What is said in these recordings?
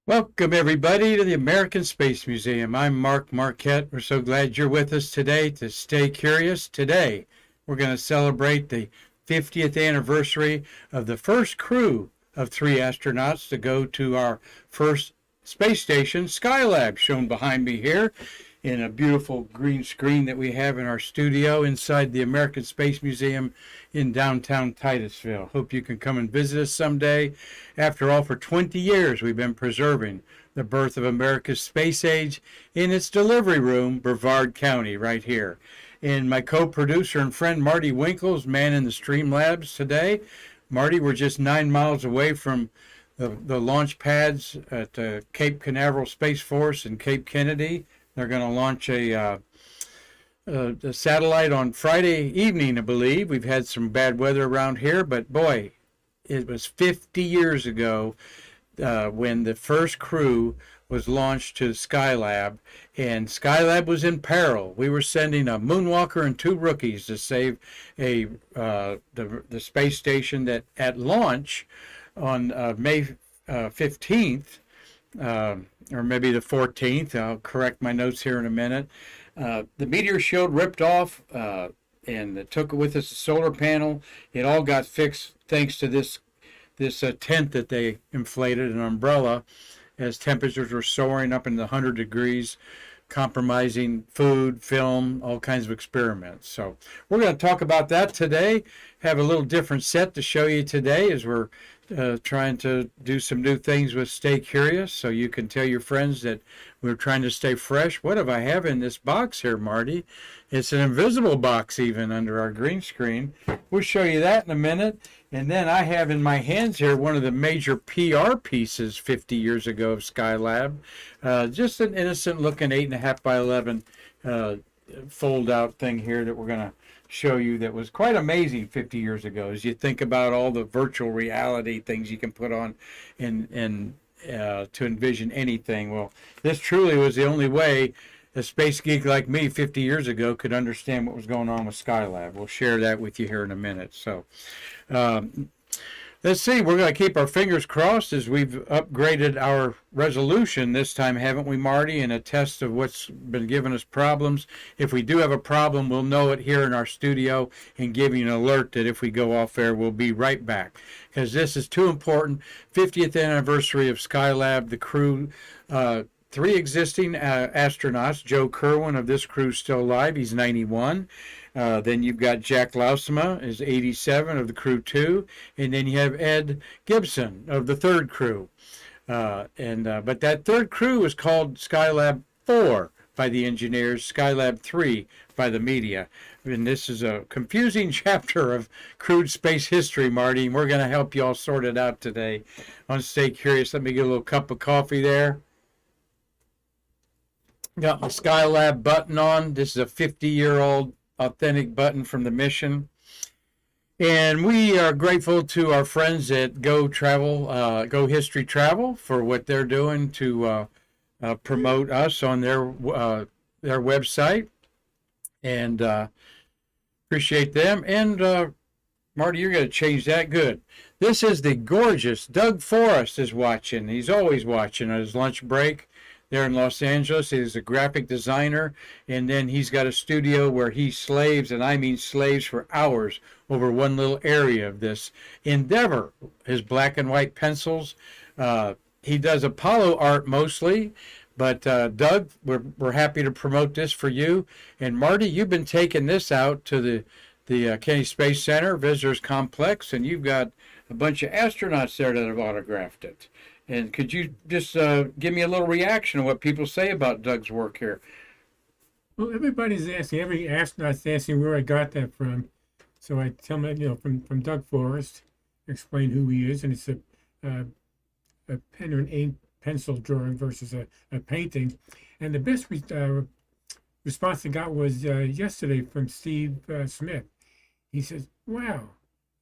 Welcome, everybody, to the American Space Museum. I'm Mark Marquette. We're so glad you're with us today to stay curious. Today, we're going to celebrate the 50th anniversary of the first crew of 3 astronauts to go to our first space station, Skylab, shown behind me here in a beautiful green screen that we have in our studio inside the American Space Museum in downtown Titusville. Hope you can come and visit us someday. After all, for 20 years, we've been preserving the birth of America's space age in its delivery room, Brevard County, right here. And my co-producer and friend Marty Winkle's manning the Streamlabs today. Marty, we're just 9 miles away from the launch pads at Cape Canaveral Space Force and Cape Kennedy. They're going to launch a satellite on Friday evening, I believe. We've had some bad weather around here, but boy, it was 50 years ago when the first crew was launched to Skylab, and Skylab was in peril. We were sending a moonwalker and 2 rookies to save the space station that at launch on May 15th, or maybe the 14th. I'll correct my notes here in a minute. The meteor shield ripped off, and it took with us a solar panel. It all got fixed thanks to this tent that they inflated, an umbrella, as temperatures were soaring up in the 100 degrees, compromising food, film, all kinds of experiments. So we're going to talk about that today. Have a little different set to show you today as we're trying to do some new things with Stay Curious, so you can tell your friends that we're trying to stay fresh. What do I have in this box here, Marty? It's an invisible box even under our green screen. We'll show you that in a minute. And then I have in my hands here one of the major PR pieces 50 years ago of Skylab. Just an innocent looking 8.5 by 11 fold out thing here that we're going to show you that was quite amazing 50 years ago as you think about all the virtual reality things you can put on and to envision anything. Well, this truly was the only way a space geek like me 50 years ago could understand what was going on with Skylab. We'll share that with you here in a minute. So let's see, we're going to keep our fingers crossed as we've upgraded our resolution this time, haven't we, Marty, in a test of what's been giving us problems. If we do have a problem, we'll know it here in our studio and give you an alert that if we go off air, we'll be right back. Because this is too important. 50th anniversary of Skylab, the crew, 3 existing astronauts. Joe Kerwin of this crew is still alive. He's 91. Then you've got Jack Lausema is 87 of the crew 2, and then you have Ed Gibson of the 3rd crew. But that 3rd crew is called Skylab 4 by the engineers, Skylab 3 by the media. And this is a confusing chapter of crewed space history, Marty, and we're going to help you all sort it out today on Stay Curious. Let me get a little cup of coffee there. Got my Skylab button on. This is a 50-year-old authentic button from the mission. And we are grateful to our friends at Go History Travel for what they're doing to promote us on their website. And appreciate them. And Marty, you're going to change that. Good. This is the gorgeous Doug Forrest is watching. He's always watching on his lunch break there in Los Angeles. He's a graphic designer, and then he's got a studio where he slaves, and I mean slaves for hours, over one little area of this endeavor. His black and white pencils. He does Apollo art mostly, but Doug, we're happy to promote this for you. And Marty, you've been taking this out to the Kennedy Space Center Visitors Complex, and you've got a bunch of astronauts there that have autographed it. And could you just give me a little reaction of what people say about Doug's work here? Well, everybody's asking, every astronaut's asking where I got that from. So I tell them, from Doug Forrest, explain who he is, and it's a pen or an ink pencil drawing versus a painting. And the best response I got was yesterday from Steve Smith. He says, "Wow,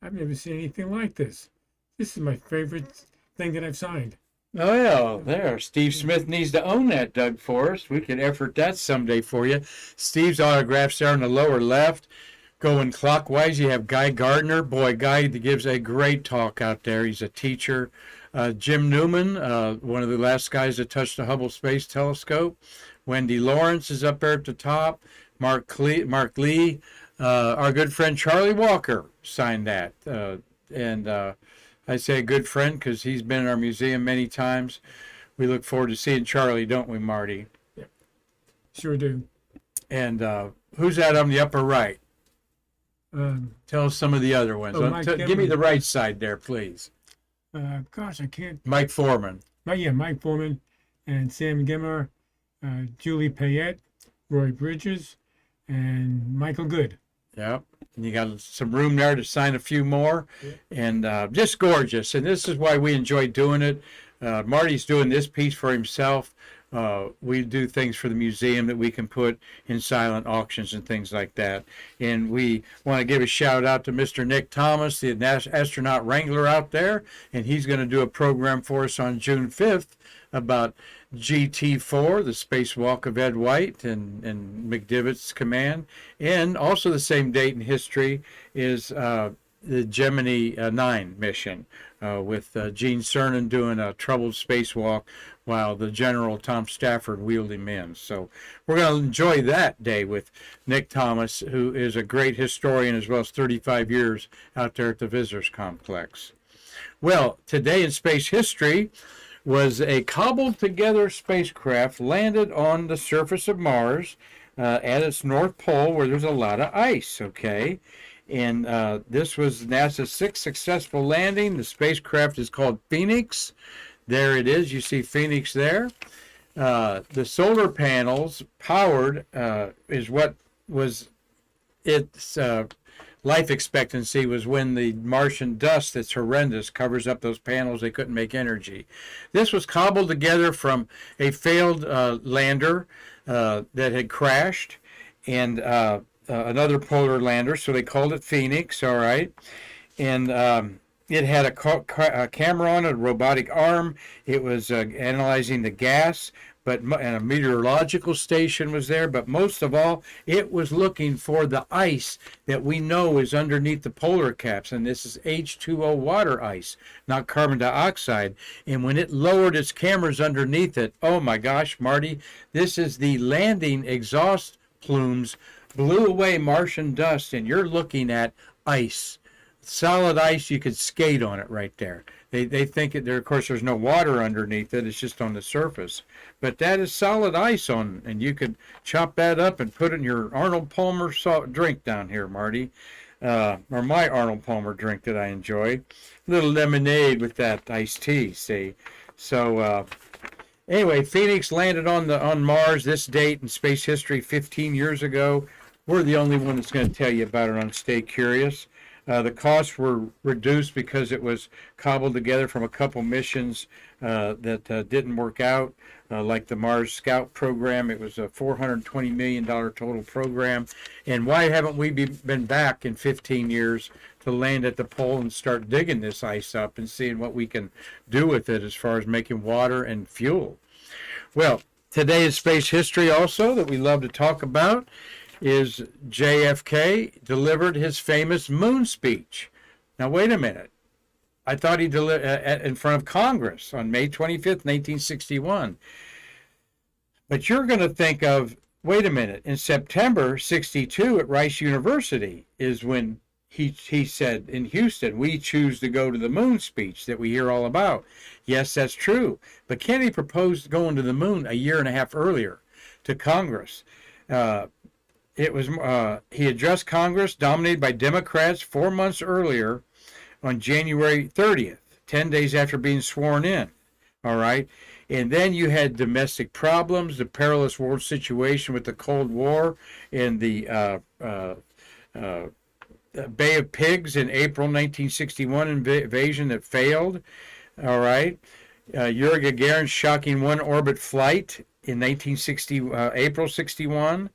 I've never seen anything like this. This is my favorite thing that I've signed." Oh, yeah, there. Steve Smith needs to own that, Doug Forrest. We could effort that someday for you. Steve's autographs there on the lower left. Going clockwise, you have Guy Gardner. Boy, Guy gives a great talk out there. He's a teacher. Jim Newman, one of the last guys that touched the Hubble Space Telescope. Wendy Lawrence is up there at the top. Mark Lee. Our good friend Charlie Walker signed that. And I say a good friend because he's been in our museum many times. We look forward to seeing Charlie, don't we, Marty? Yep. Sure do. And who's that on the upper right? Tell us some of the other ones. Give me the right side there, please. Gosh, I can't. Mike Foreman. Mike Foreman and Sam Gemmer, Julie Payette, Roy Bridges, and Michael Good. Yep. And you got some room there to sign a few more. Yeah. And just gorgeous. And this is why we enjoy doing it. Marty's doing this piece for himself. We do things for the museum that we can put in silent auctions and things like that. And we want to give a shout out to Mr. Nick Thomas, the astronaut wrangler out there. And he's going to do a program for us on June 5th about GT4, the spacewalk of Ed White and McDivitt's command. And also the same date in history is the Gemini 9 mission with Gene Cernan doing a troubled spacewalk while the General Tom Stafford wheeled him in. So we're going to enjoy that day with Nick Thomas, who is a great historian as well as 35 years out there at the Visitors Complex. Well, today in space history was a cobbled together spacecraft landed on the surface of Mars at its North Pole where there's a lot of ice, okay? And this was NASA's 6th successful landing. The spacecraft is called Phoenix. There it is. You see Phoenix there. The solar panels powered is what was its life expectancy was when the Martian dust that's horrendous covers up those panels. They couldn't make energy. This was cobbled together from a failed lander that had crashed and another polar lander, so they called it Phoenix, all right. And it had a camera on it, a robotic arm. It was analyzing the gas, and a meteorological station was there. But most of all, it was looking for the ice that we know is underneath the polar caps. And this is H2O water ice, not carbon dioxide. And when it lowered its cameras underneath it, oh my gosh, Marty, this is the landing exhaust plumes blew away Martian dust, and you're looking at ice. Solid ice, you could skate on it right there. They think there, of course, there's no water underneath it. It's just on the surface. But that is solid ice on, and you could chop that up and put it in your Arnold Palmer drink down here, Marty. Or my Arnold Palmer drink that I enjoy. A little lemonade with that iced tea, see. So, anyway, Phoenix landed on Mars this date in space history 15 years ago. We're the only one that's going to tell you about it on Stay Curious. The costs were reduced because it was cobbled together from a couple missions that didn't work out, like the Mars Scout program. It was a $420 million total program. And why haven't we been back in 15 years to land at the pole and start digging this ice up and seeing what we can do with it as far as making water and fuel? Well, today is space history also that we love to talk about. Is JFK delivered his famous moon speech. Now, wait a minute. I thought he delivered in front of Congress on May 25th, 1961. But you're going to think of, wait a minute, in September 62 at Rice University is when he said in Houston, we choose to go to the moon speech that we hear all about. Yes, that's true. But Kennedy proposed going to the moon a year and a half earlier to Congress. He addressed Congress dominated by Democrats 4 months earlier on January 30th, 10 days after being sworn in. All right. And then you had domestic problems, the perilous world situation with the Cold War and the Bay of Pigs in April 1961 invasion that failed. All right. Yuri Gagarin's shocking one-orbit flight in April 61.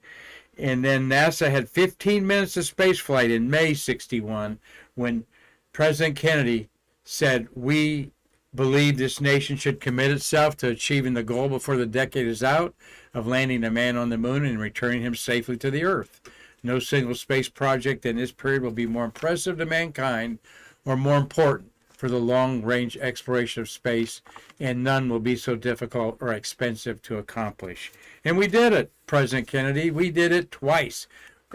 And then NASA had 15 minutes of spaceflight in May 61 when President Kennedy said, we believe this nation should commit itself to achieving the goal before the decade is out of landing a man on the moon and returning him safely to the Earth. No single space project in this period will be more impressive to mankind or more important for the long-range exploration of space, and none will be so difficult or expensive to accomplish. And we did it, President Kennedy. We did it twice.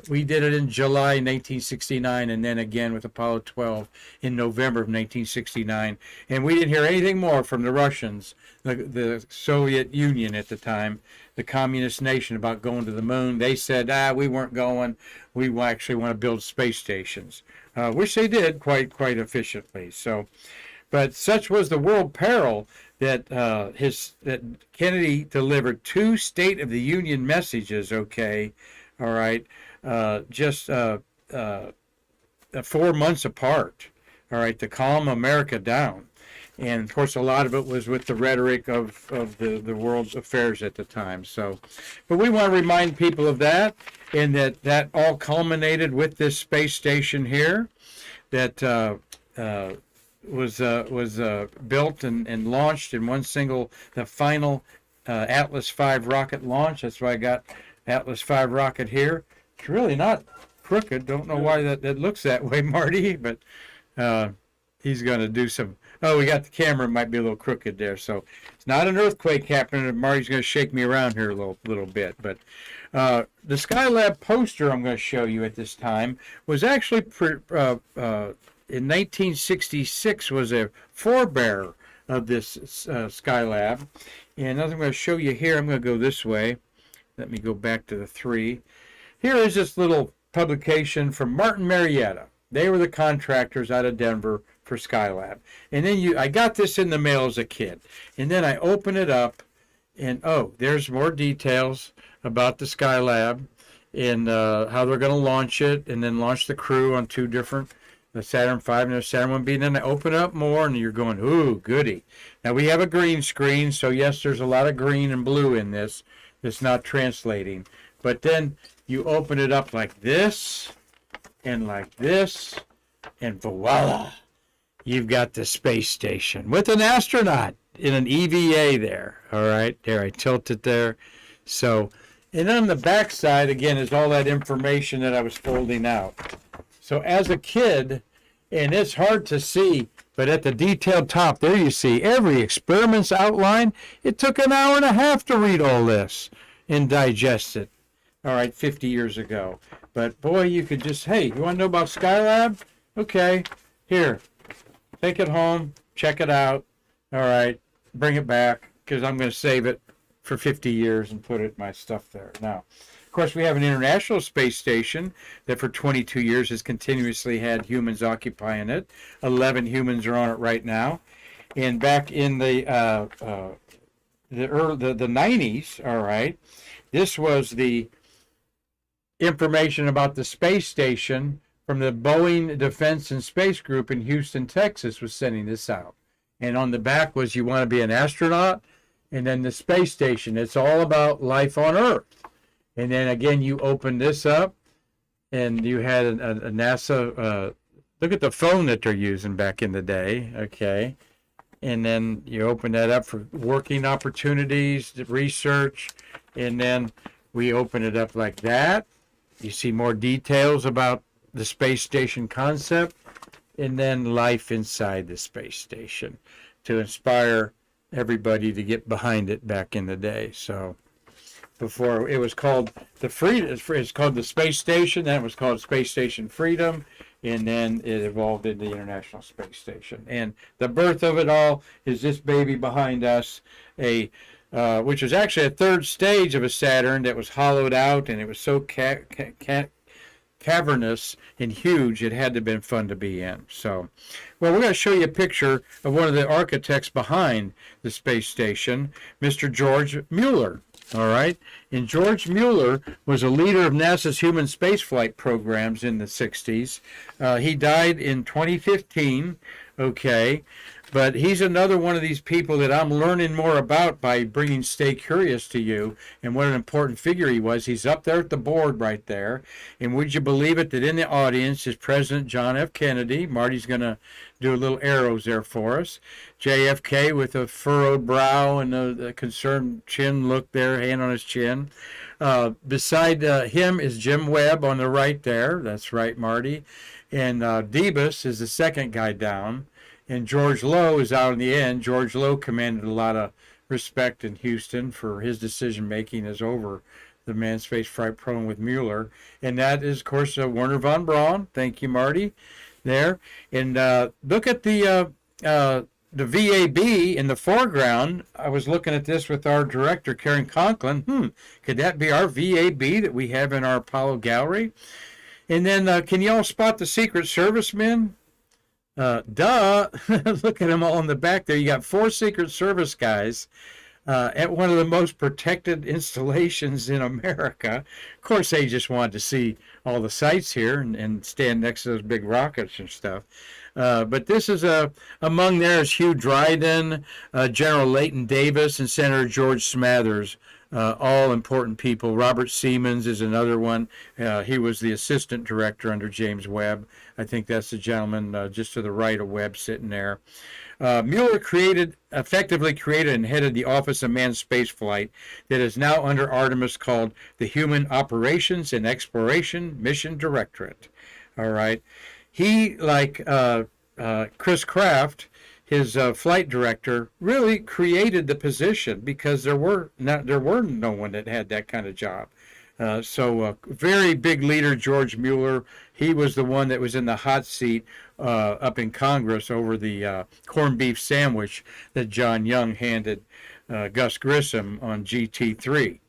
We did it in July 1969 and then again with Apollo 12 in November of 1969. And we didn't hear anything more from the Russians, the Soviet Union at the time, the communist nation, about going to the moon. They said, we weren't going. We actually want to build space stations, which they did quite efficiently. So, but such was the world peril that that Kennedy delivered 2 State of the Union messages. Okay, all right. Just 4 months apart, all right, to calm America down. And, of course, a lot of it was with the rhetoric of the world's affairs at the time. So, but we want to remind people of that, and that all culminated with this space station here that was built and launched in one single, the final Atlas V rocket launch. That's why I got Atlas V rocket here. It's really not crooked. Don't know why that looks that way, Marty, but he's going to do some. Oh, we got the camera, might be a little crooked there. So it's not an earthquake happening. Marty's going to shake me around here a little bit. But the Skylab poster I'm going to show you at this time was actually in 1966 was a forebearer of this Skylab. And as I'm going to show you here, I'm going to go this way. Let me go back to the 3. Here is this little publication from Martin Marietta. They were the contractors out of Denver for Skylab. And then I got this in the mail as a kid. And then I open it up, and there's more details about the Skylab and how they're going to launch it, and then launch the crew on 2 different, the Saturn V and the Saturn V. And then I open up more, and you're going, ooh, goody. Now we have a green screen, so yes, there's a lot of green and blue in this. It's not translating. But then you open it up like this, and voila, you've got the space station with an astronaut in an EVA there. All right, there, I tilt it there. So, and on the back side, again, is all that information that I was folding out. So as a kid, and it's hard to see, but at the detailed top there you see every experiment's outline. It took an hour and a half to read all this and digest it. All right, 50 years ago. But boy, you could just, hey, you want to know about Skylab? Okay, here, take it home, check it out. All right, bring it back, because I'm going to save it for 50 years and put my stuff there. Now, of course, we have an international space station that for 22 years has continuously had humans occupying it. 11 humans are on it right now. And back in the 90s, all right, this was the information about the space station from the Boeing Defense and Space Group in Houston, Texas, was sending this out. And on the back was, you want to be an astronaut? And then the space station, it's all about life on Earth. And then again, you open this up, and you had a NASA, look at the phone that they're using back in the day, okay? And then you open that up for working opportunities, research, and then we open it up like that. You see more details about the space station concept, and then life inside the space station to inspire everybody to get behind it back in the day. So before it was called it's called the Space Station, then it was called Space Station Freedom, and then it evolved into the International Space Station. And the birth of it all is this baby behind us, which was actually a 3rd stage of a Saturn that was hollowed out, and it was so cavernous and huge, it had to have been fun to be in. So, well, we're going to show you a picture of one of the architects behind the space station, Mr. George Mueller. All right, and George Mueller was a leader of NASA's human spaceflight programs in the 60s. He died in 2015, okay, but he's another one of these people that I'm learning more about by bringing Stay Curious to you, and what an important figure he was. He's up there at the board right there, and would you believe it that in the audience is President John F. Kennedy. Marty's going to do a little arrows there for us. JFK with a furrowed brow and a concerned chin look there, hand on his chin. Beside him is Jim Webb on the right there. That's right, Marty. And Debus is the second guy down. And George Lowe is out in the end. George Lowe commanded a lot of respect in Houston for his decision making as over the manned space flight program with Mueller. And that is, of course, Werner von Braun. Thank you, Marty, there. And look at the VAB in the foreground. I was looking at this with our director, Karan Conklin. Could that be our VAB that we have in our Apollo gallery? And then can you all spot the Secret Service men? Duh. Look at them all in the back there. You got 4 Secret Service guys at one of the most protected installations in America. Of course, they just wanted to see all the sights here and stand next to those big rockets and stuff. But this is among there is Hugh Dryden, General Leighton Davis, and Senator George Smathers. All important people. Robert Siemens is another one. He was the assistant director under James Webb. I think that's the gentleman just to the right of Webb sitting there. Mueller effectively created and headed the Office of Manned Spaceflight that is now under Artemis, called the Human Operations and Exploration Mission Directorate. All right. He, like Chris Kraft, his flight director, really created the position because there were no one that had that kind of job. So very big leader, George Mueller. He was the one that was in the hot seat up in Congress over the corned beef sandwich that John Young handed Gus Grissom on GT3.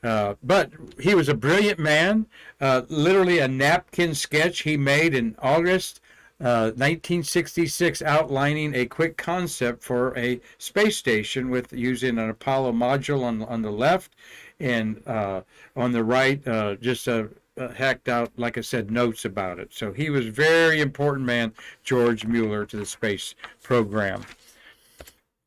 But he was a brilliant man. Literally a napkin sketch he made in August 1966, outlining a quick concept for a space station with using an Apollo module on the left, and on the right just hacked out, like I said, notes about it. So he was a very important man, George Mueller, to the space program.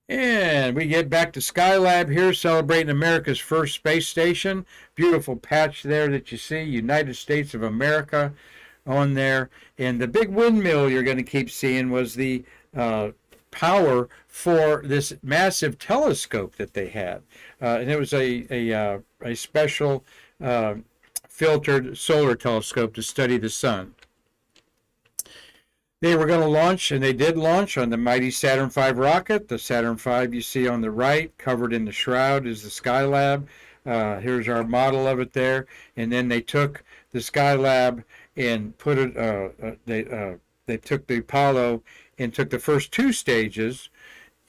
And we get back to Skylab here, celebrating America's first space station. Beautiful patch there that you see, United States of America on there. And the big windmill you're going to keep seeing was the power for this massive telescope that they had. And it was a special filtered solar telescope to study the sun. They were going to launch, and they did launch on the mighty Saturn V rocket. The Saturn V you see on the right, covered in the shroud, is the Skylab. Here's our model of it there. And then they took the Skylab and put it, they took the Apollo and took the first 2 stages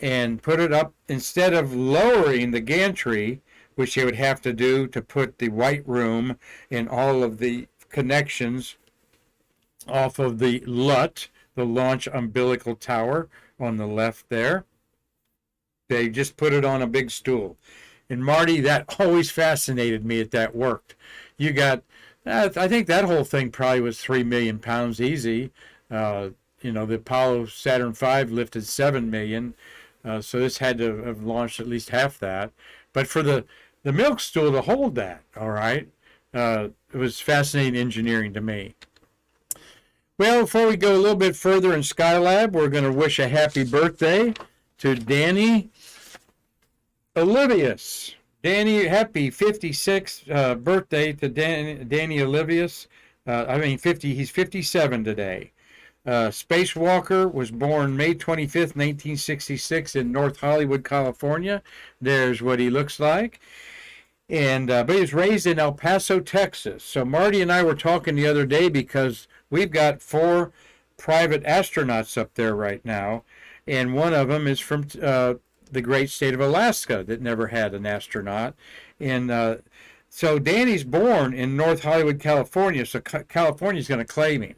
and put it up, instead of lowering the gantry, which they would have to do to put the white room and all of the connections off of the LUT, the launch umbilical tower on the left there. They just put it on a big stool. And Marty, that always fascinated me that worked. You got, I think that whole thing probably was 3 million pounds easy. The Apollo Saturn V lifted 7 million. So this had to have launched at least half that. But for the milk stool to hold that, all right, it was fascinating engineering to me. Well, before we go a little bit further in Skylab, we're going to wish a happy birthday to Danny Olivius. Danny, happy 56th birthday to Danny Olivius. He's 57 today. Spacewalker was born May 25th, 1966 in North Hollywood, California. There's what he looks like. And but he was raised in El Paso, Texas. So Marty and I were talking the other day because we've got 4 private astronauts up there right now, and one of them is from the great state of Alaska that never had an astronaut. And so Danny's born in North Hollywood, California, so California's going to claim him.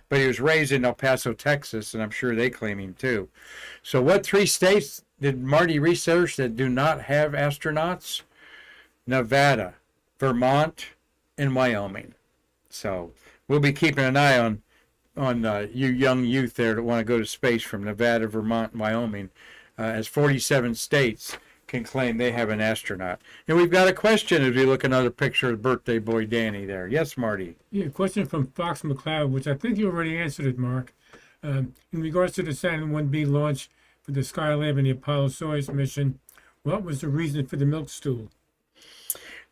But he was raised in El Paso, Texas, and I'm sure they claim him too. So what 3 states did Marty research that do not have astronauts? Nevada, Vermont, and Wyoming. So we'll be keeping an eye on you young youth there that want to go to space from Nevada, Vermont, and Wyoming, as 47 states can claim they have an astronaut. And we've got a question as we look at another picture of birthday boy Danny there. Yes, Marty? Yeah, a question from Fox McCloud, which I think you already answered it, Mark. In regards to the Saturn 1B launch for the Skylab and the Apollo Soyuz mission, what was the reason for the milk stool?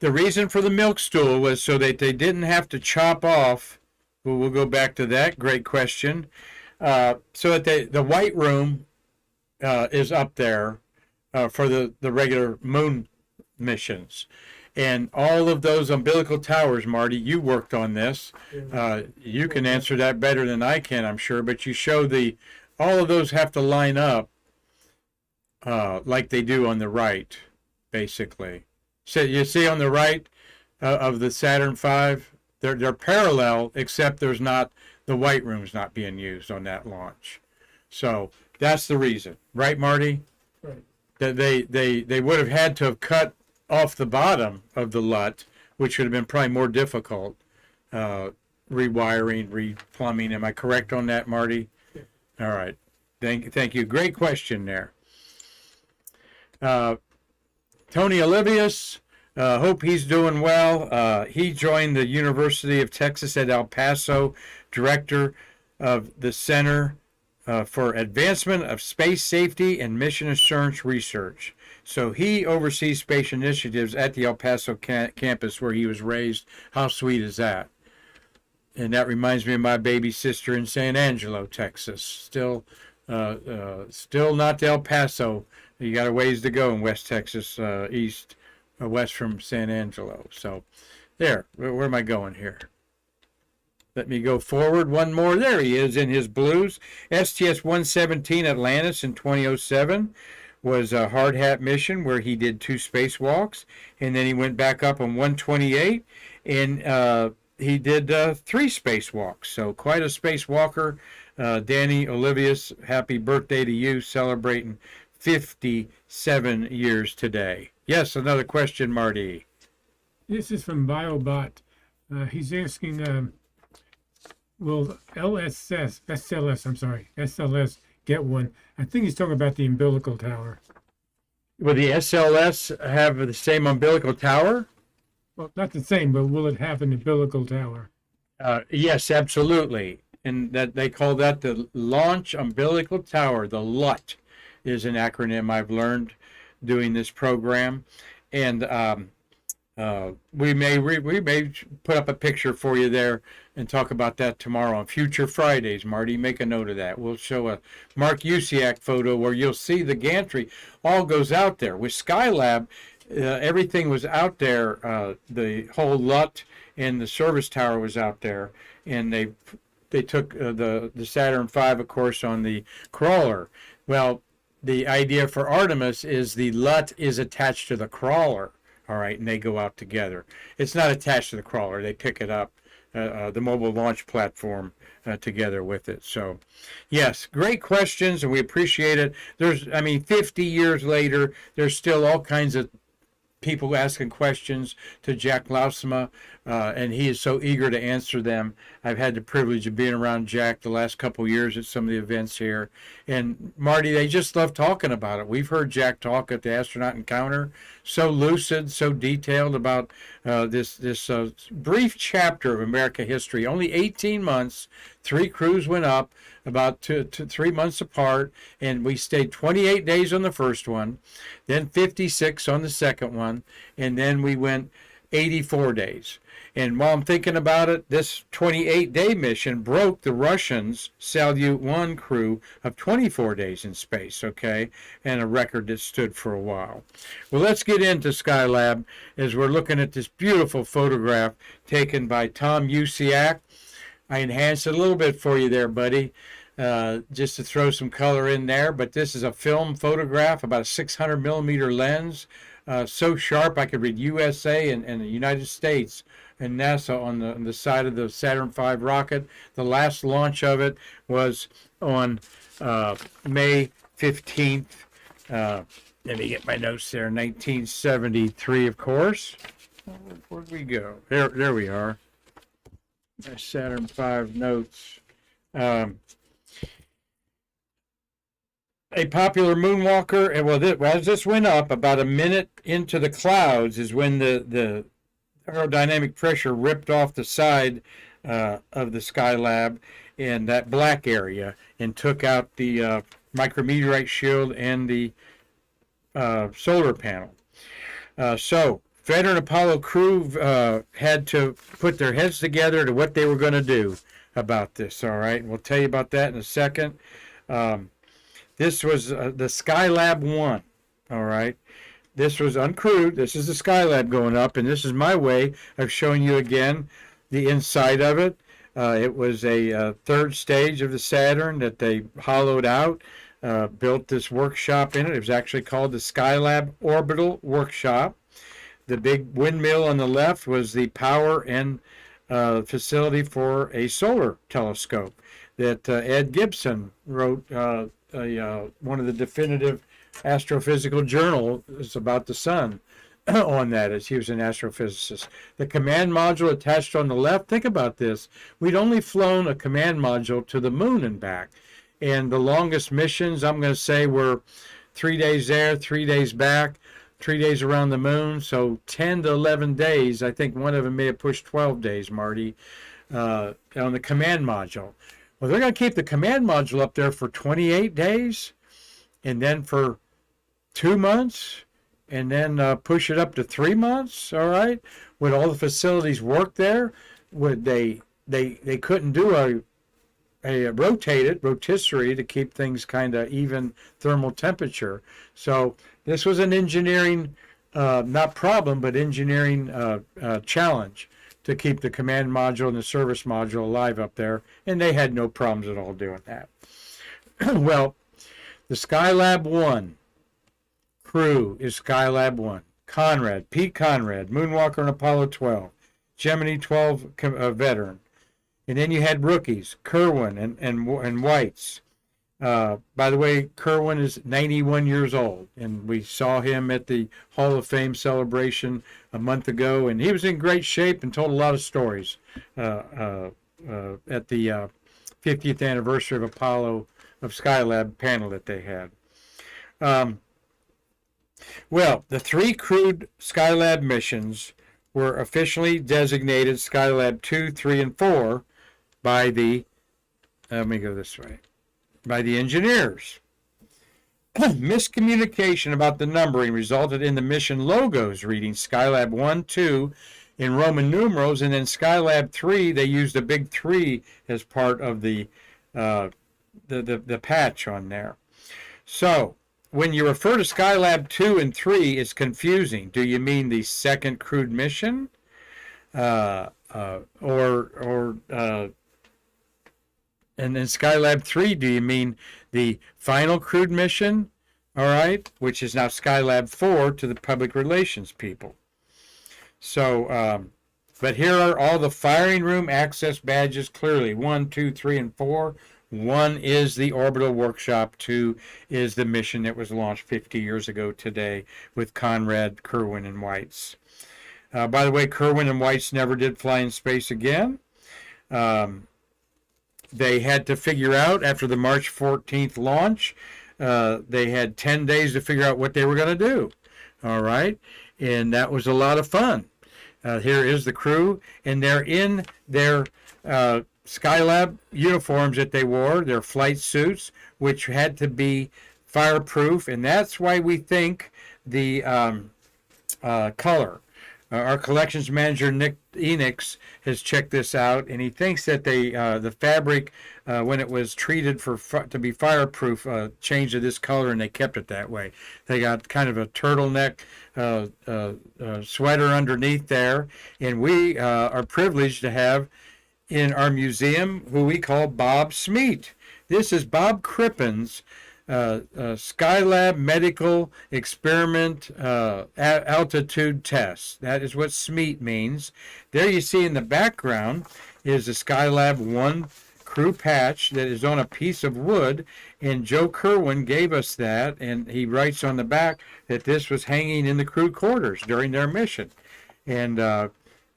The reason for the milk stool was so that they didn't have to chop off. Well, we'll go back to that. Great question. So that the white room is up there for the regular moon missions. And all of those umbilical towers, Marty, you worked on this. You can answer that better than I can, I'm sure. But you show all of those have to line up like they do on the right, basically. So you see on the right of the Saturn V, they're parallel, except there's not the white room's not being used on that launch. So that's the reason, right, Marty? Right. That they would have had to have cut off the bottom of the LUT, which would have been probably more difficult, rewiring, replumbing. Am I correct on that, Marty? Yeah. All right. Thank you. Great question there. Tony Olivius, hope he's doing well. He joined the University of Texas at El Paso, director of the Center for Advancement of Space Safety and Mission Assurance Research. So he oversees space initiatives at the El Paso campus where he was raised. How sweet is that? And that reminds me of my baby sister in San Angelo, Texas. Still not to El Paso. You got a ways to go in West Texas, west from San Angelo. So there, where am I going here? Let me go forward one more. There he is in his blues. STS-117 Atlantis in 2007 was a hard hat mission where he did 2 spacewalks, and then he went back up on 128, and he did 3 spacewalks. So quite a spacewalker. Danny Olivius, happy birthday to you, celebrating 57 years today. Yes, another question, Marty. This is from BioBot. He's asking, will SLS get one? I think he's talking about the umbilical tower. Will the SLS have the same umbilical tower? Well, not the same, but will it have an umbilical tower? Yes, absolutely. And that they call that the Launch Umbilical Tower. The LUT is an acronym I've learned doing this program. And we may put up a picture for you there and talk about that tomorrow on Future Fridays, Marty. Make a note of that. We'll show a Mark Usiak photo where you'll see the gantry all goes out there. With Skylab, everything was out there. The whole LUT and the service tower was out there. And they took the Saturn V, of course, on the crawler. Well, the idea for Artemis is the LUT is attached to the crawler. All right, and they go out together. It's not attached to the crawler. They pick it up, the mobile launch platform, together with it. So, yes, great questions, and we appreciate it. 50 years later, there's still all kinds of people asking questions to Jack Lausma, and he is so eager to answer them. I've had the privilege of being around Jack the last couple of years at some of the events here. And Marty, they just love talking about it. We've heard Jack talk at the Astronaut Encounter, so lucid, so detailed about this brief chapter of America history. Only 18 months, 3 crews went up about 3 months apart, and we stayed 28 days on the first one, then 56 on the second one, and then we went 84 days. And while I'm thinking about it, this 28-day mission broke the Russians' Salyut 1 crew of 24 days in space, okay, and a record that stood for a while. Well, let's get into Skylab as we're looking at this beautiful photograph taken by Tom Usiak. I enhanced it a little bit for you there, buddy, just to throw some color in there. But this is a film photograph, about a 600 millimeter lens, so sharp I could read USA and the United States and NASA on the side of the Saturn V rocket. The last launch of it was on May 15th. Let me get my notes there. 1973, of course. Where'd we go? There we are. My Saturn V notes. A popular moonwalker, and as this went up, about a minute into the clouds is when the aerodynamic pressure ripped off the side of the Skylab in that black area and took out the micrometeorite shield and the solar panel. So veteran Apollo crew had to put their heads together to what they were going to do about this. All right, we'll tell you about that in a second. This was the Skylab 1. All right, this was uncrewed. This is the Skylab going up, and this is my way of showing you again the inside of it. It was a third stage of the Saturn that they hollowed out, built this workshop in it. It was actually called the Skylab Orbital Workshop. The big windmill on the left was the power and facility for a solar telescope that Ed Gibson wrote one of the definitive astrophysical journals about the sun on that, as he was an astrophysicist. The command module attached on the left, think about this. We'd only flown a command module to the moon and back. And the longest missions, I'm going to say, were 3 days there, 3 days back, 3 days around the moon. So 10 to 11 days. I think one of them may have pushed 12 days, Marty, on the command module. Well, they're going to keep the command module up there for 28 days, and then for 2 months, and then push it up to 3 months. All right, would all the facilities work there? Would they couldn't do a rotisserie to keep things kind of even thermal temperature. So this was an engineering not problem, but engineering challenge to keep the command module and the service module alive up there, and they had no problems at all doing that. Well, the Skylab 1 crew is Skylab 1. Pete Conrad, Moonwalker and Apollo 12, Gemini 12 veteran. And then you had rookies, Kerwin and Whites. By the way, Kerwin is 91 years old, and we saw him at the Hall of Fame celebration a month ago, and he was in great shape and told a lot of stories at the 50th anniversary of Skylab panel that they had. Well, the 3 crewed Skylab missions were officially designated Skylab 2, 3, and 4 by the, let me go this way, by the engineers. Miscommunication about the numbering resulted in the mission logos reading Skylab 1, 2 in Roman numerals, and then Skylab 3, they used a big 3 as part of the patch on there. So, when you refer to Skylab 2 and 3, it's confusing. Do you mean the second crewed mission? And then Skylab 3, do you mean the final crewed mission? All right, which is now Skylab 4 to the public relations people. So, but here are all the firing room access badges clearly. 1, 2, 3, and 4. 1 is the orbital workshop. 2 is the mission that was launched 50 years ago today with Conrad, Kerwin, and Whites. By the way, Kerwin and Whites never did fly in space again. They had to figure out, after the March 14th launch, they had 10 days to figure out what they were going to do. All right? And that was a lot of fun. Here is the crew, and they're in their Skylab uniforms that they wore, their flight suits, which had to be fireproof, and that's why we think the color. Our collections manager, Nick Enix, has checked this out, and he thinks that the fabric, when it was treated to be fireproof, changed to this color, and they kept it that way. They got kind of a turtleneck sweater underneath there, and we are privileged to have in our museum who we call Bob Smeet. This is Bob Crippen's Skylab Medical Experiment Altitude Test. That is what Smeet means. There you see in the background is the Skylab 1 crew patch that is on a piece of wood, and Joe Kerwin gave us that, and he writes on the back that this was hanging in the crew quarters during their mission.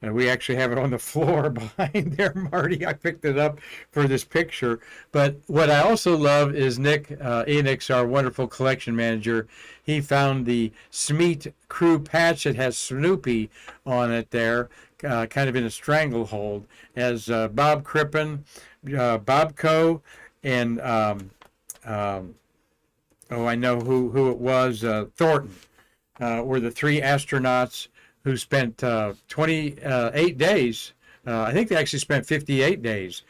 And we actually have it on the floor behind there, Marty. I picked it up for this picture. But what I also love is Nick Enix, our wonderful collection manager. He found the Smeet crew patch that has Snoopy on it there, kind of in a stranglehold, as Bob Crippen, Bob Coe, and I know who it was, Thornton, were the 3 astronauts who spent 28 days. I think they actually spent 58 days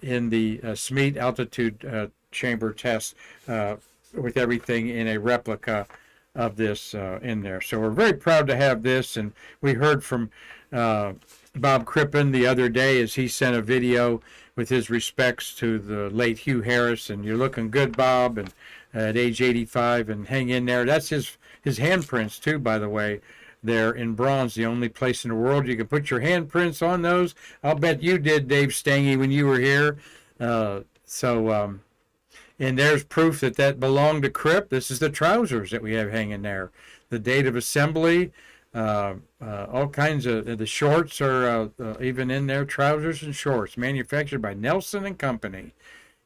in the SMEAT altitude chamber test with everything in a replica of this in there. So we're very proud to have this, and we heard from Bob Crippen the other day as he sent a video with his respects to the late Hugh Harris, and you're looking good, Bob, and at age 85, and hang in there. That's his handprints too, by the way. They're in bronze, the only place in the world you can put your handprints on those. I'll bet you did, Dave Stange, when you were here. And there's proof that that belonged to Crip. This is the trousers that we have hanging there. The date of assembly, all kinds of, the shorts are even in there, trousers and shorts, manufactured by Nelson and Company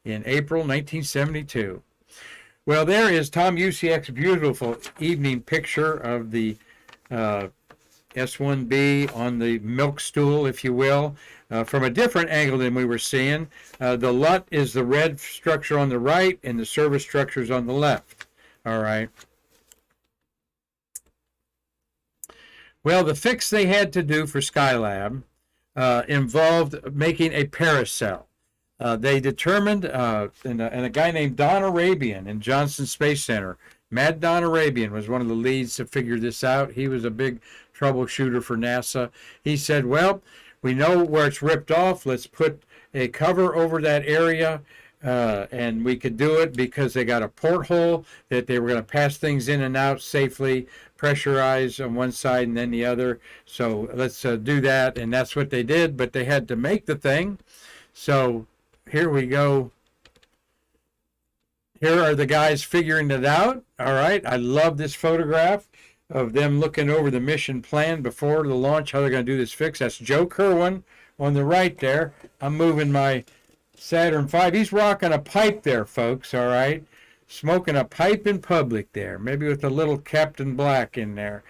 in April 1972. Well, there is Tom Usiak's beautiful evening picture of the S1B on the milk stool, if you will, from a different angle than we were seeing. The LUT is the red structure on the right, and the service structure is on the left. All right. Well, the fix they had to do for Skylab involved making a paracel. They determined, and a guy named Don Arabian in Johnson Space Center, Mad Don Arabian was one of the leads to figure this out. He was a big troubleshooter for NASA. He said, well, we know where it's ripped off. Let's put a cover over that area. And we could do it because they got a porthole that they were going to pass things in and out safely, pressurized on one side and then the other. So let's do that. And that's what they did, but they had to make the thing. So here we go. Here are the guys figuring it out. All right. I love this photograph of them looking over the mission plan before the launch, how they're going to do this fix. That's Joe Kerwin on the right there. I'm moving my Saturn V. He's rocking a pipe there, folks. All right. Smoking a pipe in public there. Maybe with a little Captain Black in there.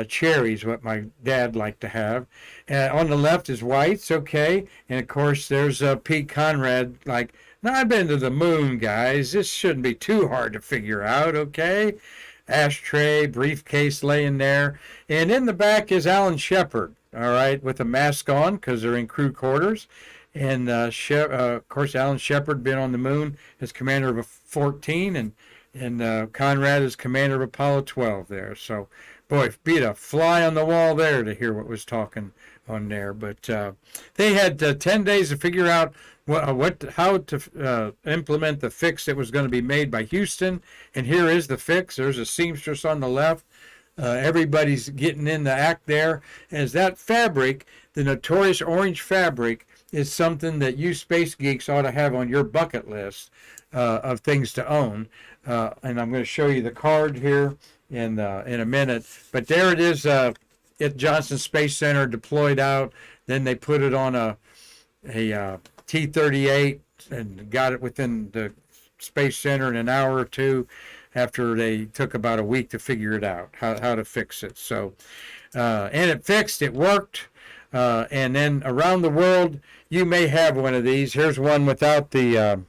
Cherries, what my dad liked to have. On the left is White's, okay. And of course, there's Pete Conrad, like, now I've been to the moon, guys. This shouldn't be too hard to figure out, okay? Ashtray, briefcase laying there. And in the back is Alan Shepard, all right, with a mask on because they're in crew quarters. And, of course, Alan Shepard been on the moon as commander of 14, and Conrad is commander of Apollo 12 there. So, boy, beat a fly on the wall there to hear what was talking on there. But they had 10 days to figure out how to implement the fix that was going to be made by Houston. And here is the fix. There's a seamstress on the left. Everybody's getting in the act there. As that fabric, the notorious orange fabric, is something that you space geeks ought to have on your bucket list of things to own. And I'm going to show you the card here in a minute. But there it is at Johnson Space Center, deployed out. Then they put it on a T-38 and got it within the Space Center in an hour or two after they took about a week to figure it out, how to fix it. So, and it fixed, it worked. And then around the world, you may have one of these. Here's one without the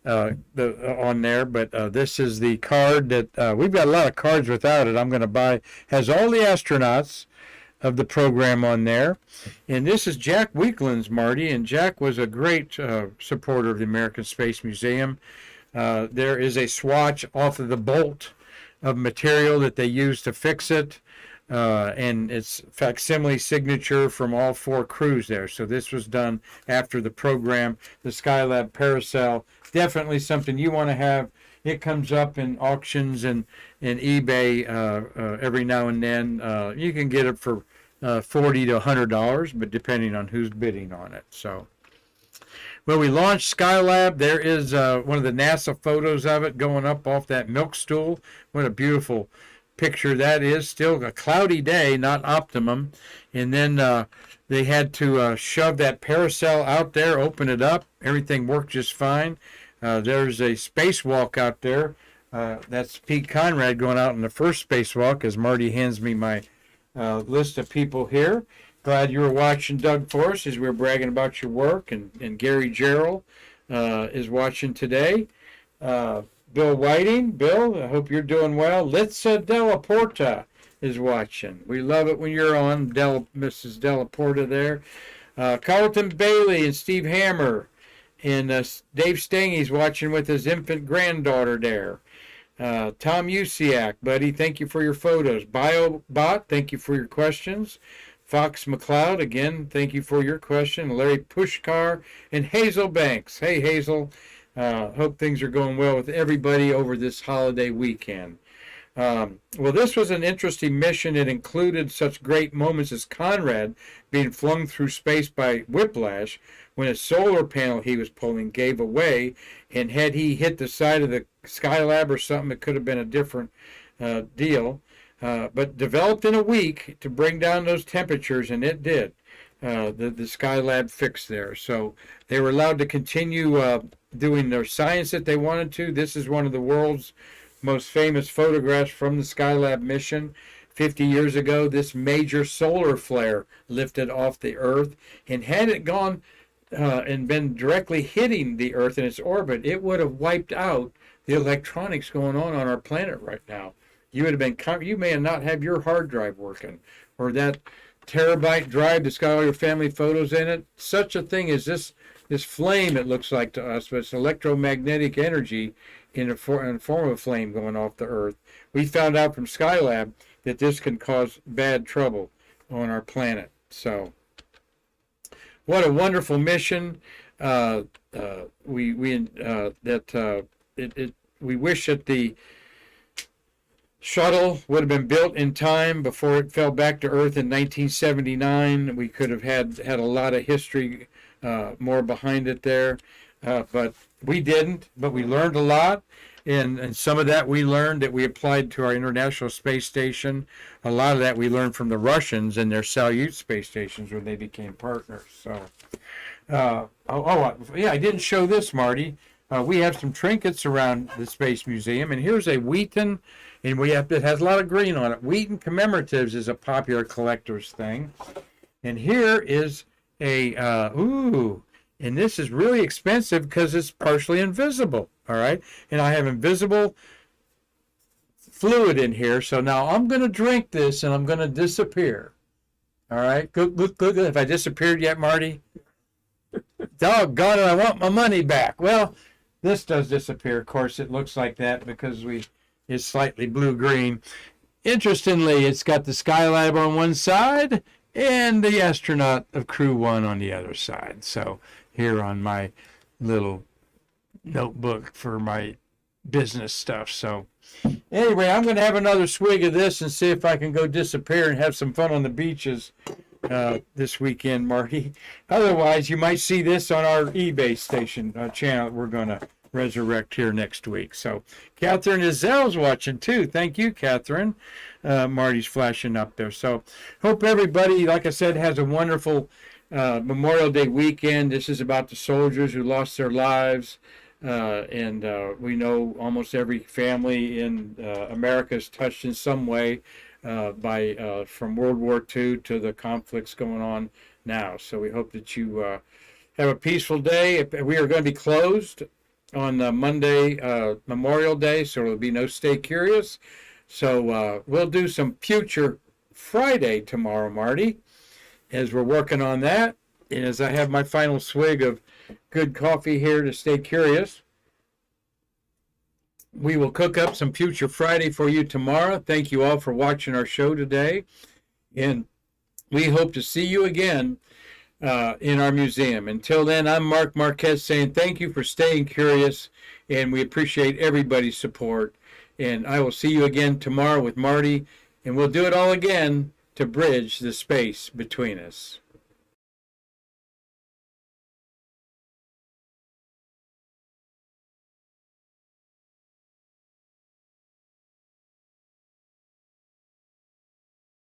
on there, but this is the card that we've got a lot of cards without it. I'm going to buy. Has all the astronauts of the program on there, and this is Jack Weakland's, Marty, and Jack was a great supporter of the American Space Museum. There is a swatch off of the bolt of material that they used to fix it. And it's facsimile signature from all four crews there. So this was done after the program. The Skylab Paracel, definitely something you want to have. It comes up in auctions and eBay every now and then. You can get it for $40 to $100, but depending on who's bidding on it. So, well, we launched Skylab. There is one of the NASA photos of it going up off that milk stool. What a beautiful picture that is. Still a cloudy day, not optimum. And then they had to shove that paracel out there, open it up. Everything worked just fine. There's a spacewalk out there. That's Pete Conrad going out on the first spacewalk as Marty hands me my list of people here. Glad you were watching, Doug Forrest, as we were bragging about your work. And Gary Gerald is watching today. Bill Whiting, Bill, I hope you're doing well. Litza Della Porta, is watching. We love it when you're on, Mrs. Delaporta there. Carlton Bailey and Steve Hammer. And Dave Stangy's watching with his infant granddaughter there. Tom Usiak, buddy, thank you for your photos. BioBot, thank you for your questions. Fox McLeod, again, thank you for your question. Larry Pushkar and Hazel Banks. Hey, Hazel. Hope things are going well with everybody over this holiday weekend. Well, this was an interesting mission. It included such great moments as Conrad being flung through space by whiplash when a solar panel he was pulling gave away, and had he hit the side of the Skylab or something, it could have been a different deal. But developed in a week to bring down those temperatures, and it did. The Skylab fixed there. So they were allowed to continue doing their science that they wanted to. This is one of the world's most famous photographs from the Skylab mission. 50 years ago, this major solar flare lifted off the Earth, and had it gone and been directly hitting the Earth in its orbit, it would have wiped out the electronics going on our planet right now. You would have been, you may not have your hard drive working, or that terabyte drive that's got all your family photos in it. Such a thing as this flame, it looks like to us, but it's electromagnetic energy in the form of a flame going off the Earth. We found out from Skylab that this can cause bad trouble on our planet. So, what a wonderful mission! We wish that the shuttle would have been built in time before it fell back to Earth in 1979. We could have had a lot of history more behind it there, but we didn't. But we learned a lot, and some of that we learned that we applied to our International Space Station. A lot of that we learned from the Russians and their Salyut space stations when they became partners. So, yeah, I didn't show this, Marty. We have some trinkets around the Space Museum, and here's a Wheaton, and it has a lot of green on it. Wheaton Commemoratives is a popular collector's thing. And here is a, and this is really expensive because it's partially invisible, all right? And I have invisible fluid in here, so now I'm going to drink this and I'm going to disappear, all right? Good. Have I disappeared yet, Marty? Doggone it, I want my money back. Well, this does disappear. Of course, it looks like that because it's slightly blue-green. Interestingly, it's got the Skylab on one side and the astronaut of Crew 1 on the other side. So here on my little notebook for my business stuff. So anyway, I'm going to have another swig of this and see if I can go disappear and have some fun on the beaches this weekend, Marty. Otherwise, you might see this on our eBay station channel we're going to resurrect here next week. So Catherine Izel's watching too. Thank you, Catherine. Marty's flashing up there. So hope everybody, like I said, has a wonderful Memorial Day weekend. This is about the soldiers who lost their lives. And we know almost every family in America is touched in some way by from World War II to the conflicts going on now. So we hope that you have a peaceful day. We are going to be closed on Monday, Memorial Day, so there'll be no Stay Curious. So we'll do some Future Friday tomorrow, Marty, as we're working on that. And as I have my final swig of good coffee here to stay curious, we will cook up some Future Friday for you tomorrow. Thank you all for watching our show today. And we hope to see you again in our museum. Until then, I'm Mark Marquette saying thank you for staying curious, and we appreciate everybody's support. And I will see you again tomorrow with Marty, and we'll do it all again to bridge the space between us.